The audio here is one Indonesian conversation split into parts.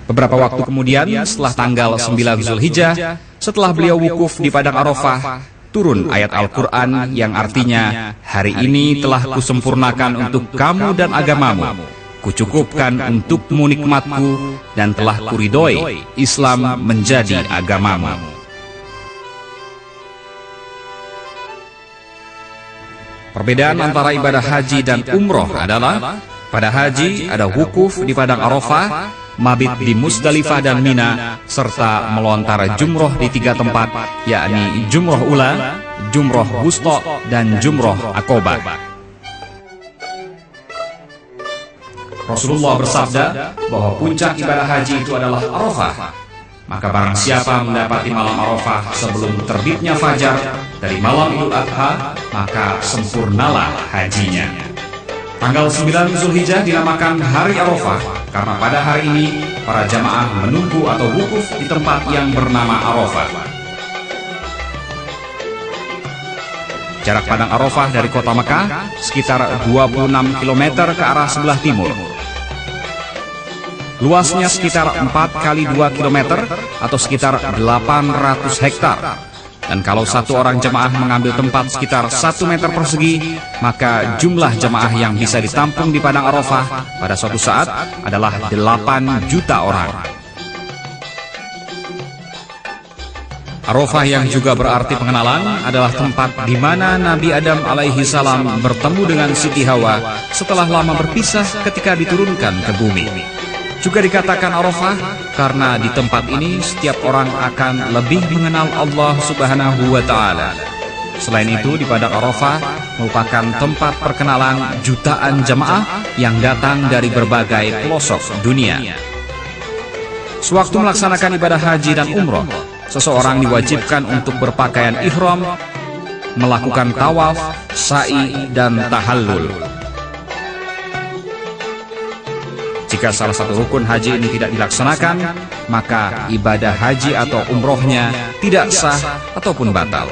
Beberapa waktu kemudian, setelah tanggal 9 Zulhijjah, setelah beliau wukuf di Padang Arafah, turun ayat Al-Quran yang artinya, "Hari ini telah kusempurnakan untuk kamu dan agamamu, kucukupkan untukmu nikmatku, dan telah kuridhoi Islam menjadi agamamu." Perbedaan antara ibadah haji dan umroh adalah, pada haji ada wukuf di Padang Arafah, mabit di Musdalifah dan Mina, serta melontar jumroh di 3 tempat, yakni jumroh ula, jumroh wusta, dan jumroh akobah. Rasulullah bersabda bahwa puncak ibadah haji itu adalah Arafah. Maka barang siapa mendapati malam Arafah sebelum terbitnya fajar dari malam Idul Adha, maka sempurnalah hajinya. Tanggal 9 Zulhijjah dinamakan Hari Arafah karena pada hari ini para jamaah menunggu atau wukuf di tempat yang bernama Arafah. Jarak Padang Arafah dari kota Mekah sekitar 26 km ke arah sebelah timur. Luasnya sekitar 4 kali 2 km atau sekitar 800 hektar. Dan kalau satu orang jemaah mengambil tempat sekitar 1 meter persegi, maka jumlah jemaah yang bisa ditampung di Padang Arafah pada suatu saat adalah 8 juta orang. Arafah yang juga berarti pengenalan adalah tempat di mana Nabi Adam alaihi salam bertemu dengan Siti Hawa setelah lama berpisah ketika diturunkan ke bumi. Juga dikatakan Arafah karena di tempat ini setiap orang akan lebih mengenal Allah Subhanahu wa Ta'ala. Selain itu, di Padang Arafah merupakan tempat perkenalan jutaan jemaah yang datang dari berbagai pelosok dunia. Sewaktu melaksanakan ibadah haji dan umroh, seseorang diwajibkan untuk berpakaian ihram, melakukan tawaf, sa'i, dan tahallul. Jika salah satu rukun haji ini tidak dilaksanakan, maka ibadah haji atau umrohnya tidak sah ataupun batal.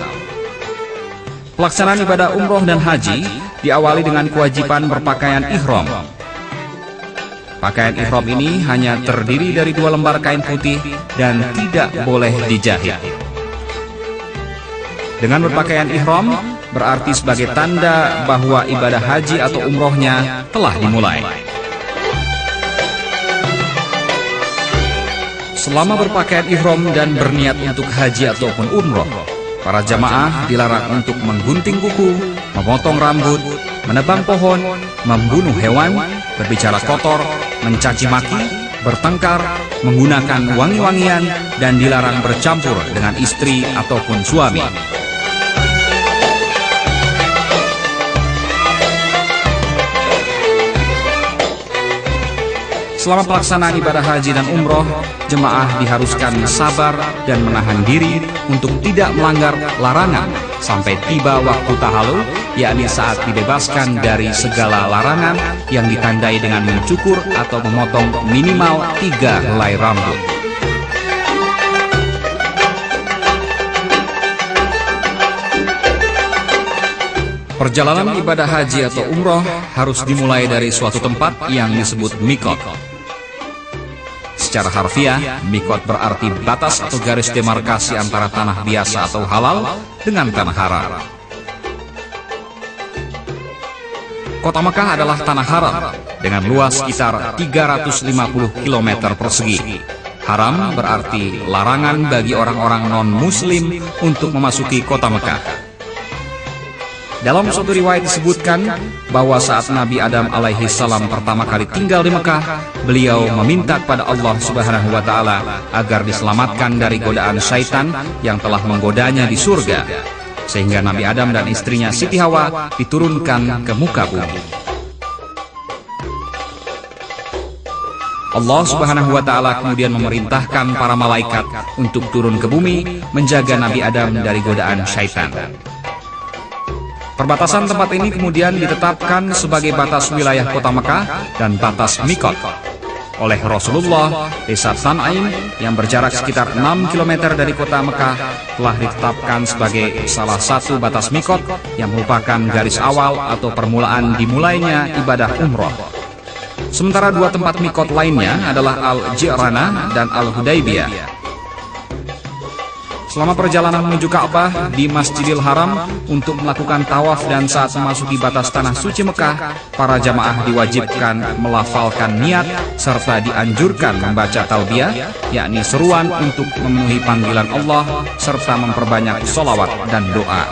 Pelaksanaan ibadah umroh dan haji diawali dengan kewajiban berpakaian ihram. Pakaian ihram ini hanya terdiri dari 2 lembar kain putih dan tidak boleh dijahit. Dengan berpakaian ihram berarti sebagai tanda bahwa ibadah haji atau umrohnya telah dimulai. Selama berpakaian ihram dan berniat untuk haji ataupun umroh, para jamaah dilarang untuk menggunting kuku, memotong rambut, menebang pohon, membunuh hewan, berbicara kotor, mencaci maki, bertengkar, menggunakan wangi-wangian, dan dilarang bercampur dengan istri ataupun suami. Selama pelaksanaan ibadah haji dan umroh, jemaah diharuskan sabar dan menahan diri untuk tidak melanggar larangan sampai tiba waktu tahallul, yakni saat dibebaskan dari segala larangan yang ditandai dengan mencukur atau memotong minimal 3 helai rambut. Perjalanan ibadah haji atau umroh harus dimulai dari suatu tempat yang disebut miqat. Secara harfiah, miqat berarti batas atau garis demarkasi antara tanah biasa atau halal dengan tanah haram. Kota Mekah adalah tanah haram dengan luas sekitar 350 km persegi. Haram berarti larangan bagi orang-orang non-muslim untuk memasuki kota Mekah. Dalam suatu riwayat disebutkan bahwa saat Nabi Adam alaihi salam pertama kali tinggal di Mekah, beliau meminta kepada Allah Subhanahu wa Ta'ala agar diselamatkan dari godaan syaitan yang telah menggodanya di surga, sehingga Nabi Adam dan istrinya Siti Hawa diturunkan ke muka bumi. Allah Subhanahu wa Ta'ala kemudian memerintahkan para malaikat untuk turun ke bumi menjaga Nabi Adam dari godaan syaitan. Perbatasan tempat ini kemudian ditetapkan sebagai batas wilayah kota Mekah dan batas miqat. Oleh Rasulullah, desa Tan'im yang berjarak sekitar 6 km dari kota Mekah telah ditetapkan sebagai salah satu batas miqat yang merupakan garis awal atau permulaan dimulainya ibadah umroh. Sementara dua tempat mikot lainnya adalah Al-Ji'ranah dan Al-Hudaybiyah. Selama perjalanan menuju Ka'bah di Masjidil Haram untuk melakukan tawaf dan saat memasuki batas tanah suci Mekah, para jamaah diwajibkan melafalkan niat serta dianjurkan membaca talbiyah, yakni seruan untuk memenuhi panggilan Allah serta memperbanyak sholawat dan doa.